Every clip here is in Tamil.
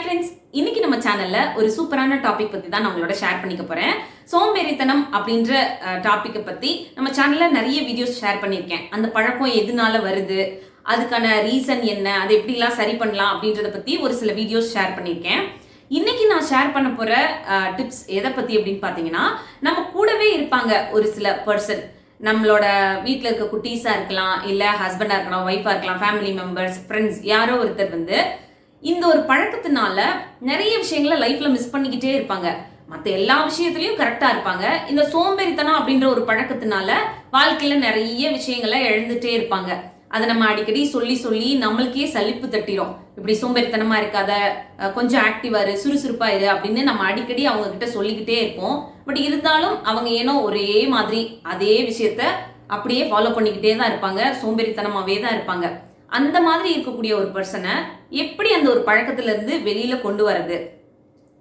ஃப்ரெண்ட்ஸ், இன்னைக்கு நம்ம சேனல்ல ஒரு சூப்பரான டாபிக் பத்தி தான் நான் உங்களோட ஷேர் பண்ணிக்க போறேன். சோம்பேறித்தனம் அப்படின்ற டாபிக்கை பத்தி நம்ம சேனல்ல நிறைய வீடியோஸ் ஷேர் பண்ணியிருக்கேன். அந்த பழக்கம் எதனால வருது, அதுக்கான ரீசன் என்ன, அதை எப்படிலாம் சரி பண்ணலாம் அப்படின்றத பத்தி ஒரு சில வீடியோஸ் ஷேர் பண்ணியிருக்கேன். இன்னைக்கு நான் ஷேர் பண்ண போற டிப்ஸ் எதை பத்தி அப்படின்னு பாத்தீங்கன்னா, நம்ம கூடவே இருப்பாங்க ஒரு சில பர்சன். நம்மளோட வீட்டில் இருக்க குட்டீஸா இருக்கலாம், இல்ல ஹஸ்பண்டா இருக்கலாம், ஒய்ஃபா இருக்கலாம், ஃபேமிலி மெம்பர்ஸ், ஃப்ரெண்ட்ஸ், யாரோ ஒருத்தர் இந்த ஒரு பழக்கத்தினால நிறைய விஷயங்களை லைஃப்ல மிஸ் பண்ணிக்கிட்டே இருப்பாங்க. மற்ற எல்லா விஷயத்திலயும் கரெக்டா இருப்பாங்க. இந்த சோம்பேறித்தனம் அப்படின்ற ஒரு பழக்கத்தினால வாழ்க்கையில நிறைய விஷயங்களை இழந்துட்டே இருப்பாங்க. அதை நம்ம அடிக்கடி சொல்லி சொல்லி நம்மளுக்கே சலிப்பு தட்டிரும். இப்படி சோம்பேறித்தனமா இருக்காத, கொஞ்சம் ஆக்டிவா இரு, சுறுசுறுப்பா இரு அப்படின்னு நம்ம அடிக்கடி அவங்க கிட்ட சொல்லிக்கிட்டே இருப்போம். பட் இருந்தாலும் அவங்க ஏனோ ஒரே மாதிரி அதே விஷயத்த அப்படியே ஃபாலோ பண்ணிக்கிட்டே தான் இருப்பாங்க, சோம்பேறித்தனமாவே தான் இருப்பாங்க. அந்த மாதிரி இருக்கக்கூடிய ஒரு பர்சனை எப்படி அந்த ஒரு பழக்கத்துல இருந்து வெளியில கொண்டு வரது,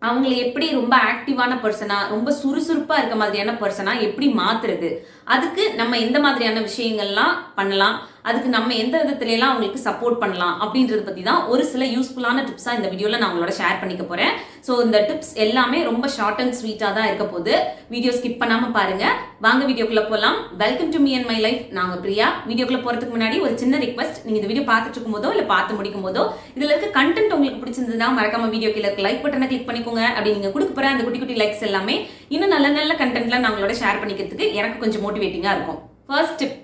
அவங்களை எப்படி ரொம்ப ஆக்டிவான பர்சனா, ரொம்ப சுறுசுறுப்பா இருக்க மாதிரியான பர்சனா எப்படி மாத்துறது, அதுக்கு நம்ம எந்த மாதிரியான விஷயங்கள்லாம் பண்ணலாம், அதுக்கு நம்ம எந்த விதத்துல எல்லாம் அவங்களுக்கு சப்போர்ட் பண்ணலாம் அப்படின்றத பத்தி தான் ஒரு சில யூஸ்ஃபுல்லான டிப்ஸா இந்த வீடியோல நான் உங்களோட ஷேர் பண்ணிக்க போறேன். ஸோ இந்த டிப்ஸ் எல்லாமே ரொம்ப ஷார்ட் அண்ட் ஸ்வீட்டா தான் இருக்க போது. வீடியோ ஸ்கிப் பண்ணாம பாருங்க. வாங்க வீடியோக்குள்ள போலாம். Welcome to me and my life. நாங்க பிரியா. வீடியோக்குள்ள போறதுக்கு முன்னாடி ஒரு சின்ன ரிக்வெஸ்ட், நீங்க இந்த வீடியோ பார்த்துட்டு இருக்கும் போதோ இல்ல பார்த்து முடிக்கும் போதோ இதுல இருக்க கண்டென்ட் உங்களுக்கு பிடிச்சிருந்ததுன்னா மறக்காம வீடியோ கீழே இருக்க லைக் பட்டனை கிளிக் பண்ணிக்கோங்க. அப்படி நீங்க கொடுக்க போற அந்த குட்டி குட்டி லைக்ஸ் எல்லாமே இன்னும் நல்ல நல்ல கண்டென்ட்ல நான் உங்களோட ஷேர் பண்ணிக்கிறதுக்கு எனக்கு கொஞ்சம் மோட்டிவேட்டிங்கா இருக்கும். ஃபர்ஸ்ட் டிப்,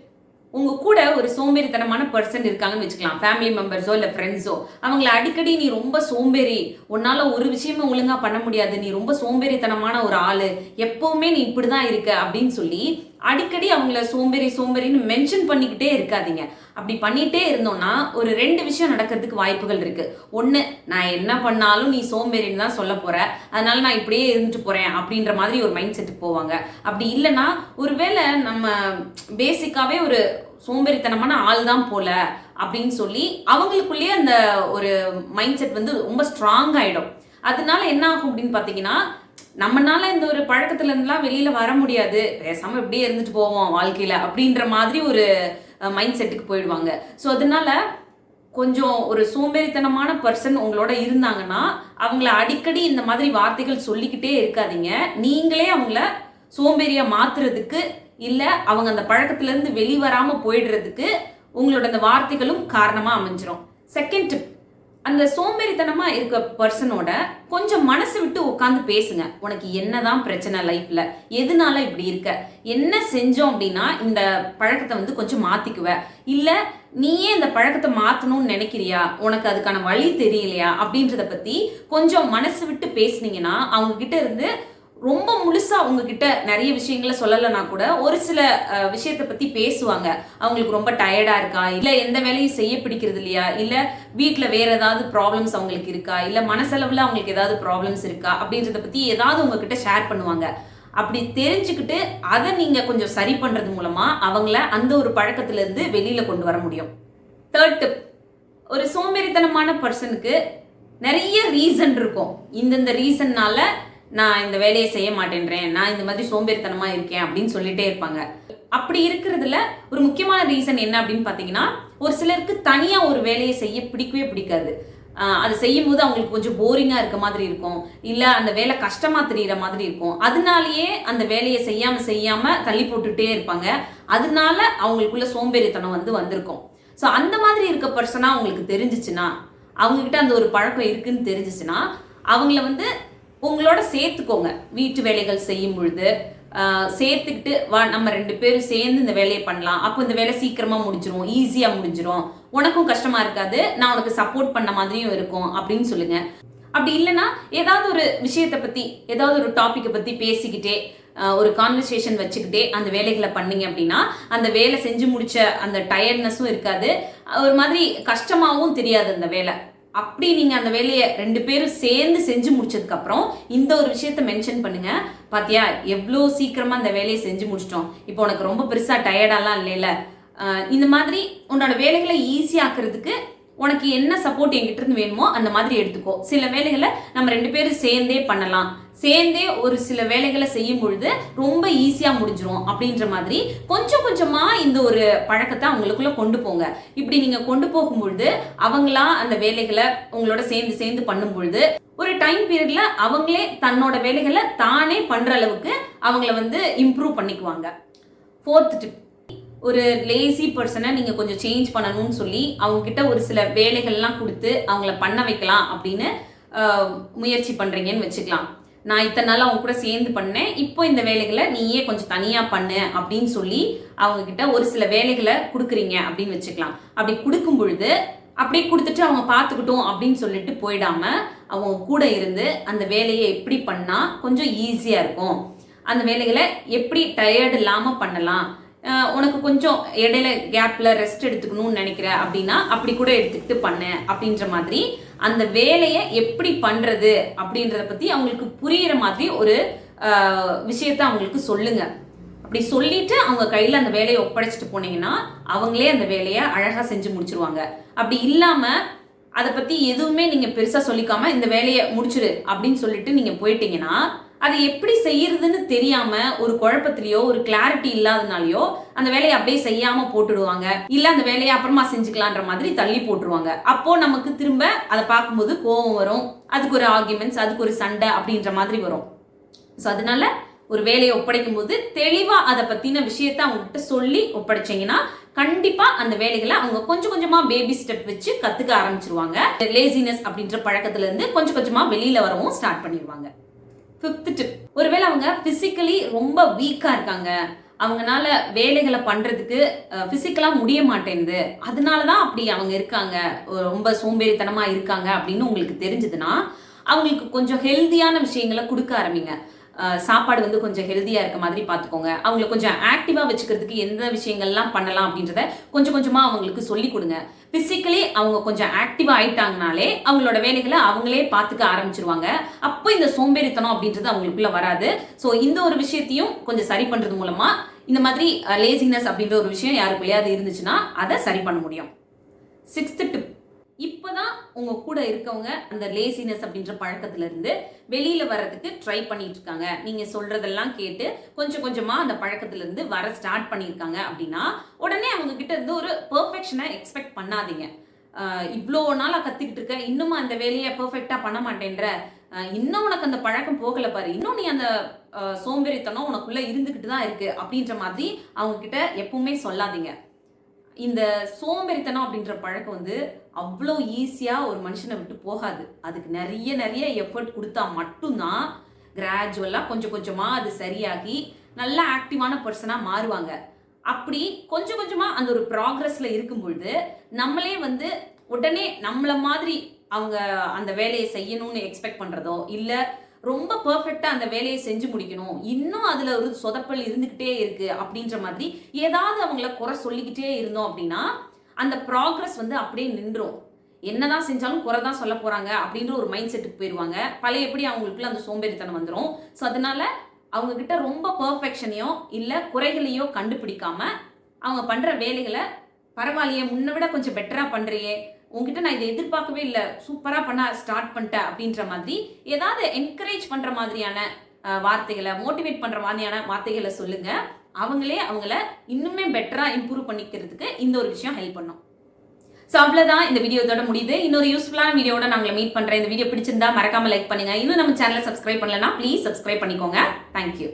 உங்க கூட ஒரு சோம்பேறித்தனமான பர்சன் இருக்காங்கன்னு வச்சுக்கலாம், ஃபேமிலி மெம்பர்ஸோ இல்ல ஃப்ரெண்ட்ஸோ. அவங்கள அடிக்கடி நீ ரொம்ப சோம்பேறி, உன்னால ஒரு விஷயமும் ஒழுங்கா பண்ண முடியாது, நீ ரொம்ப சோம்பேறித்தனமான ஒரு ஆளு, எப்பவுமே நீ இப்படிதான் இருக்க அப்படின்னு சொல்லி அடிக்கடி அவங்கள சோம்பேறி சோம்பேறின்னு மென்ஷன் பண்ணிக்கிட்டே இருக்காதீங்க. அப்படி பண்ணிட்டே இருந்தோம்னா ஒரு ரெண்டு விஷயம் நடக்கிறதுக்கு வாய்ப்புகள் இருக்கு. ஒண்ணு, நான் என்ன பண்ணாலும் நீ சோம்பேறின்னு தான் சொல்ல போற, அதனால நான் இப்படியே இருந்துட்டு போறேன் அப்படின்ற மாதிரி ஒரு மைண்ட் செட்டுக்கு போவாங்க. அப்படி இல்லைன்னா ஒருவேளை நம்ம பேசிக்காவே ஒரு சோம்பேறித்தனமான ஆள் தான் போல அப்படின்னு சொல்லி அவங்களுக்குள்ளேயே அந்த ஒரு மைண்ட் செட் ரொம்ப ஸ்ட்ராங் ஆயிடும். அதனால என்ன ஆகும் அப்படின்னு பாத்தீங்கன்னா, நம்மனால இந்த ஒரு பழக்கத்துல இருந்துலாம் வெளியில வர முடியாது, பேசாம இப்படியே இருந்துட்டு போவோம் வாழ்க்கையில அப்படின்ற மாதிரி ஒரு மைண்ட் செட்டுக்கு போயிடுவாங்க. ஸோ அதனால கொஞ்சம் ஒரு சோம்பேறித்தனமான பர்சன் உங்களோட இருந்தாங்கன்னா அவங்கள அடிக்கடி இந்த மாதிரி வார்த்தைகள் சொல்லிக்கிட்டே இருக்காதீங்க. நீங்களே அவங்கள சோம்பேறியா மாத்துறதுக்கு இல்ல அவங்க அந்த பழக்கத்துல இருந்து வெளிவராம போயிடுறதுக்கு உங்களோட அந்த வார்த்தைகளும் காரணமா அமைஞ்சிரும். செகண்ட் டிப், அந்த சோம்பேறித்தனமா இருக்க பர்சனோட கொஞ்சம் மனசு விட்டு உட்காந்து பேசுங்க. உனக்கு என்னதான் பிரச்சனை லைஃப்ல, எதனால இப்படி இருக்க, என்ன செஞ்சோம் அப்படின்னா இந்த பழக்கத்தை கொஞ்சம் மாத்திக்குவ, இல்ல நீயே இந்த பழக்கத்தை மாத்தணும்னு நினைக்கிறியா, உனக்கு அதுக்கான வழி தெரியலையா அப்படின்றத பத்தி கொஞ்சம் மனசு விட்டு பேசுனீங்கன்னா அவங்க கிட்ட இருந்து ரொம்ப முழுசா உங்ககிட்ட நிறைய விஷயங்களை சொல்லலைன்னா கூட ஒரு சில விஷயத்தை பத்தி பேசுவாங்க. அவங்களுக்கு ரொம்ப டயர்டா இருக்கா, இல்ல எந்த வேலையும் செய்ய பிடிக்கிறது இல்லையா, இல்ல வீட்டுல வேற ஏதாவது ப்ராப்ளம்ஸ் அவங்களுக்கு இருக்கா, இல்ல மனசளவுல அவங்களுக்கு ஏதாவது ப்ராப்ளம்ஸ் இருக்கா அப்படின்றத பத்தி ஏதாவது உங்ககிட்ட ஷேர் பண்ணுவாங்க. அப்படி தெரிஞ்சுக்கிட்டு அதை நீங்க கொஞ்சம் சரி பண்றது மூலமா அவங்கள அந்த ஒரு பழக்கத்துல இருந்து வெளியில கொண்டு வர முடியும். தேர்ட் டிப், ஒரு சோம்பேறித்தனமான பர்சனுக்கு நிறைய ரீசன் இருக்கும். இந்தந்த ரீசன்னால நான் இந்த வேலையை செய்ய மாட்டேன்றேன், நான் இந்த மாதிரி சோம்பேறித்தனமா இருக்கேன் அப்படின்னு சொல்லிட்டே இருப்பாங்க. அப்படி இருக்கிறதுல ஒரு முக்கியமான ரீசன் என்ன அப்படின்னு பாத்தீங்கன்னா, ஒரு சிலருக்கு தனியா ஒரு வேலையை செய்ய பிடிக்கவே பிடிக்காது. அதை செய்யும் போது அவங்களுக்கு கொஞ்சம் போரிங்கா இருக்க மாதிரி இருக்கும், இல்ல அந்த வேலை கஷ்டமா தெரியுற மாதிரி இருக்கும். அதனாலயே அந்த வேலையை செய்யாம தள்ளி போட்டுட்டே இருப்பாங்க. அதனால அவங்களுக்குள்ள சோம்பேறித்தனம் வந்திருக்கும். ஸோ அந்த மாதிரி இருக்க பர்சனா உங்களுக்கு தெரிஞ்சிச்சுன்னா, அவங்க கிட்ட அந்த ஒரு பழக்கம் இருக்குன்னு தெரிஞ்சிச்சுன்னா அவங்கள உங்களோட சேர்த்துக்கோங்க. வீட்டு வேலைகள் செய்யும் பொழுது சேர்த்துக்கிட்டு வா, நம்ம ரெண்டு பேரும் சேர்ந்து இந்த வேலையை பண்ணலாம், அப்போ இந்த வேலை சீக்கிரமா முடிஞ்சிரும், ஈஸியா முடிஞ்சிரும், உனக்கும் கஷ்டமா இருக்காது, நான் உனக்கு சப்போர்ட் பண்ண மாதிரியும் இருக்கும் அப்படின்னு சொல்லுங்க. அப்படி இல்லைன்னா ஏதாவது ஒரு விஷயத்தை பத்தி, ஏதாவது ஒரு டாபிக்கை பத்தி பேசிக்கிட்டே ஒரு கான்வர்சேஷன் வச்சுக்கிட்டே அந்த வேலைகளை பண்ணீங்க அப்படின்னா அந்த வேலை செஞ்சு முடிச்ச அந்த டயர்ட்னஸும் இருக்காது, ஒரு மாதிரி கஷ்டமாவும் தெரியாது அந்த வேலை. அப்படி நீங்க அந்த வேலையை ரெண்டு பேரும் சேர்ந்து செஞ்சு முடிச்சதுக்கு அப்புறம் இந்த ஒரு விஷயத்த மென்ஷன் பண்ணுங்க. பாத்தியா, எவ்வளோ சீக்கிரமா அந்த வேலையை செஞ்சு முடிச்சிட்டோம், இப்போ உனக்கு ரொம்ப பெருசா டயர்டாலாம் இல்லைல்ல, இந்த மாதிரி உன்னோட வேலைகளை ஈஸியாக்குறதுக்கு உனக்கு என்ன சப்போர்ட் என்கிட்ட இருந்து வேணுமோ அந்த மாதிரி எடுத்துக்கோ. சில வேலைகளை நம்ம ரெண்டு பேரும் சேர்ந்தே பண்ணலாம், சேர்ந்தே ஒரு சில வேலைகளை செய்யும் பொழுது ரொம்ப ஈஸியா முடிஞ்சிரும் அப்படின்ற மாதிரி கொஞ்சம் கொஞ்சமா இந்த ஒரு பழக்கத்தை அவங்களுக்குள்ள கொண்டு போங்க. இப்படி நீங்க கொண்டு போகும் பொழுது அவங்களா அந்த வேலைகளை உங்களோட சேர்ந்து சேர்ந்து பண்ணும் பொழுது ஒரு டைம் பீரியட்ல அவங்களே தன்னோட வேலைகளை தானே பண்ற அளவுக்கு அவங்கள வந்து இம்ப்ரூவ் பண்ணிக்குவாங்க. 4th டிப், ஒரு லேசி பர்சனை நீங்க கொஞ்சம் சேஞ்ச் பண்ணணும்னு சொல்லி அவங்க கிட்ட ஒரு சில வேலைகள்லாம் கொடுத்து அவங்கள பண்ண வைக்கலாம் அப்படின்னு முயற்சி பண்றீங்கன்னு வச்சுக்கலாம். நான் இத்தனை நாள் அவங்க கூட சேர்ந்து பண்ணேன், இப்போ இந்த வேலைகளை நீயே கொஞ்சம் தனியா பண்ணு அப்படின்னு சொல்லி அவங்க கிட்ட ஒரு சில வேலைகளை கொடுக்குறீங்க அப்படின்னு வச்சுக்கலாம். அப்படி கொடுக்கும் பொழுது அப்படியே கொடுத்துட்டு அவங்க பார்த்துக்கிட்டோம் அப்படின்னு சொல்லிட்டு போயிடாம அவங்க கூட இருந்து அந்த வேலையை எப்படி பண்ணா கொஞ்சம் ஈஸியா இருக்கும், அந்த வேலைகளை எப்படி டயர்டு இல்லாம பண்ணலாம், உனக்கு கொஞ்சம் இடையில கேப்ல ரெஸ்ட் எடுத்துக்கணும்னு நினைக்கிற அப்படின்னா அப்படி கூட எடுத்துக்கிட்டு பண்ணு அப்படின்ற மாதிரி அந்த வேலையை எப்படி பண்றது அப்படின்றத பத்தி அவங்களுக்கு புரியுற மாதிரி ஒரு விஷயத்த அவங்களுக்கு சொல்லுங்க. அப்படி சொல்லிட்டு அவங்க கையில அந்த வேலையை ஒப்படைச்சிட்டு போனீங்கன்னா அவங்களே அந்த வேலையை அழகா செஞ்சு முடிச்சிருவாங்க. அப்படி இல்லாம அதை பத்தி எதுவுமே நீங்க பெருசா சொல்லிக்காம இந்த வேலையை முடிச்சிரு அப்படின்னு சொல்லிட்டு நீங்க போயிட்டீங்கன்னா அதை எப்படி செய்யறதுன்னு தெரியாம ஒரு குழப்பத்திலயோ ஒரு கிளாரிட்டி இல்லாதனாலயோ அந்த வேலையை அப்படியே செய்யாம போட்டுடுவாங்க, இல்ல அந்த வேலையை அப்புறமா செஞ்சுக்கலான்ற மாதிரி தள்ளி போட்டுருவாங்க. அப்போ நமக்கு திரும்ப அதை பார்க்கும்போது கோவம் வரும், அதுக்கு ஒரு ஆர்குமெண்ட்ஸ், அதுக்கு ஒரு சண்டை அப்படின்ற மாதிரி வரும். ஸோ அதனால ஒரு வேலையை ஒப்படைக்கும் போது தெளிவா அதை பத்தின விஷயத்த அவங்க கிட்ட சொல்லி ஒப்படைச்சீங்கன்னா கண்டிப்பா அந்த வேலைகளை அவங்க கொஞ்சம் கொஞ்சமா பேபி ஸ்டெப் வச்சு கத்துக்க ஆரம்பிச்சிருவாங்க. லேசினஸ் அப்படின்ற பழக்கத்துல இருந்து கொஞ்சம் கொஞ்சமா வெளியில வரவும் ஸ்டார்ட் பண்ணிடுவாங்க. 5th டிப், ஒருவேளை அவங்க பிசிக்கலி ரொம்ப வீக்கா இருக்காங்க, அவங்கனால வேலைகளை பண்றதுக்கு பிசிக்கலா முடிய மாட்டேங்குது, அதனாலதான் அப்படி அவங்க இருக்காங்க, ரொம்ப சோம்பேறித்தனமா இருக்காங்க அப்படின்னு உங்களுக்கு தெரிஞ்சதுன்னா அவங்களுக்கு கொஞ்சம் ஹெல்தியான விஷயங்களை கொடுக்க ஆரம்பிங்க. சாப்பாடு வந்து கொஞ்சம் ஹெல்தியா இருக்க மாதிரி பார்த்துக்கோங்க. அவங்களை கொஞ்சம் ஆக்டிவா வச்சுக்கிறதுக்கு எந்த விஷயங்கள்லாம் பண்ணலாம் அப்படின்றத கொஞ்சம் கொஞ்சமா அவங்களுக்கு சொல்லி கொடுங்க. பிசிக்கலி அவங்க கொஞ்சம் ஆக்டிவா ஆயிட்டாங்கனாலே அவங்களோட வேலைகளை அவங்களே பார்த்துக்க ஆரம்பிச்சிருவாங்க. அப்போ இந்த சோம்பேறித்தனம் அப்படின்றது அவங்களுக்குள்ள வராது. ஸோ இந்த ஒரு விஷயத்தையும் கொஞ்சம் சரி பண்றது மூலமா இந்த மாதிரி லேசினஸ் அப்படின்ற ஒரு விஷயம் யாருக்குள்ளயாவது இருந்துச்சுன்னா அதை சரி பண்ண முடியும். 6th டிப், இப்பதான் உங்க கூட இருக்கவங்க அந்த லேசினஸ் அப்படின்ற பழக்கத்துல இருந்து வெளியில வர்றதுக்கு ட்ரை பண்ணிட்டு இருக்காங்க, நீங்க சொல்றதெல்லாம் கேட்டு கொஞ்சம் கொஞ்சமா அந்த பழக்கத்துல இருந்து வர ஸ்டார்ட் பண்ணிருக்காங்க அப்படின்னா உடனே அவங்க கிட்ட இருந்து ஒரு பெர்ஃபெக்ஷனை எக்ஸ்பெக்ட் பண்ணாதீங்க. இவ்வளோ நாளா கத்துக்கிட்டு இருக்க, இன்னும் அந்த வேலையை பெர்ஃபெக்டா பண்ண மாட்டேன்ற, இன்னும் உனக்கு அந்த பழக்கம் போகல பாரு, இன்னும் நீ அந்த சோம்பேறித்தனம் உனக்குள்ள இருந்துகிட்டு தான் இருக்கு அப்படின்ற மாதிரி அவங்க கிட்ட எப்பவுமே சொல்லாதீங்க. இந்த சோம்பேறித்தனம் அப்படின்ற பழக்கம் வந்து அவ்வளோ ஈஸியா ஒரு மனுஷனை விட்டு போகாது. அதுக்கு நிறைய நிறைய எஃபர்ட் கொடுத்தா மட்டும்தான் கிராஜுவலா கொஞ்சம் கொஞ்சமா அது சரியாகி நல்ல ஆக்டிவான பர்சனா மாறுவாங்க. அப்படி கொஞ்சம் கொஞ்சமா அந்த ஒரு ப்ராக்ரஸ்ல இருக்கும் பொழுது நம்மளே வந்து உடனே நம்மள மாதிரி அவங்க அந்த வேலையை செய்யணும்னு எக்ஸ்பெக்ட் பண்றதோ இல்ல ரொம்ப பெர்ஃபெக்டா அந்த வேலையை செஞ்சு முடிக்கணும், இன்னும் அதுல ஒரு சொதப்பல் இருந்துகிட்டே இருக்கு அப்படின்ற மாதிரி ஏதாவது அவங்கள குறை சொல்லிக்கிட்டே இருந்தோம் அப்படின்னா அந்த ப்ராக்ரஸ் வந்து அப்படியே நின்றும். என்னதான் செஞ்சாலும் குறை தான் சொல்ல போறாங்க அப்படின்ற ஒரு மைண்ட் செட்டுக்கு போயிடுவாங்க. பழைய எப்படி அவங்களுக்குள்ள அந்த சோம்பேறித்தனம் வந்துடும். ஸோ அதனால அவங்க கிட்ட ரொம்ப பெர்ஃபெக்ஷனையோ இல்ல குறைகளையோ கண்டுபிடிக்காம அவங்க பண்ற வேலைகளை பரவாயில்லையே, முன்ன விட கொஞ்சம் பெட்டரா பண்றியே, உங்ககிட்ட நான் இதை எதிர்பார்க்கவே இல்லை, சூப்பரா பண்ண ஸ்டார்ட் பண்ணிட்டேன் அப்படின்ற மாதிரி ஏதாவது என்கரேஜ் பண்ற மாதிரியான வார்த்தைகளை, மோட்டிவேட் பண்ற மாதிரியான வார்த்தைகளை சொல்லுங்க. அவங்களே அவங்கள இன்னுமே பெட்டரா இம்ப்ரூவ் பண்ணிக்கிறதுக்கு இந்த ஒரு விஷயம் ஹெல்ப் பண்ணும். ஸோ அவ்வளோதான், இந்த வீடியோ இதோட முடியுது. இன்னொரு யூஸ்ஃபுல்லான வீடியோட நான் உங்களை மீட் பண்றேன். இந்த வீடியோ பிடிச்சிருந்தா மறக்காம லைக் பண்ணுங்க. இன்னும் நம்ம சேனலை சப்ஸ்கிரைப் பண்ணலன்னா ப்ளீஸ் சப்ஸ்கிரைப் பண்ணிக்கோங்க. தேங்க்யூ.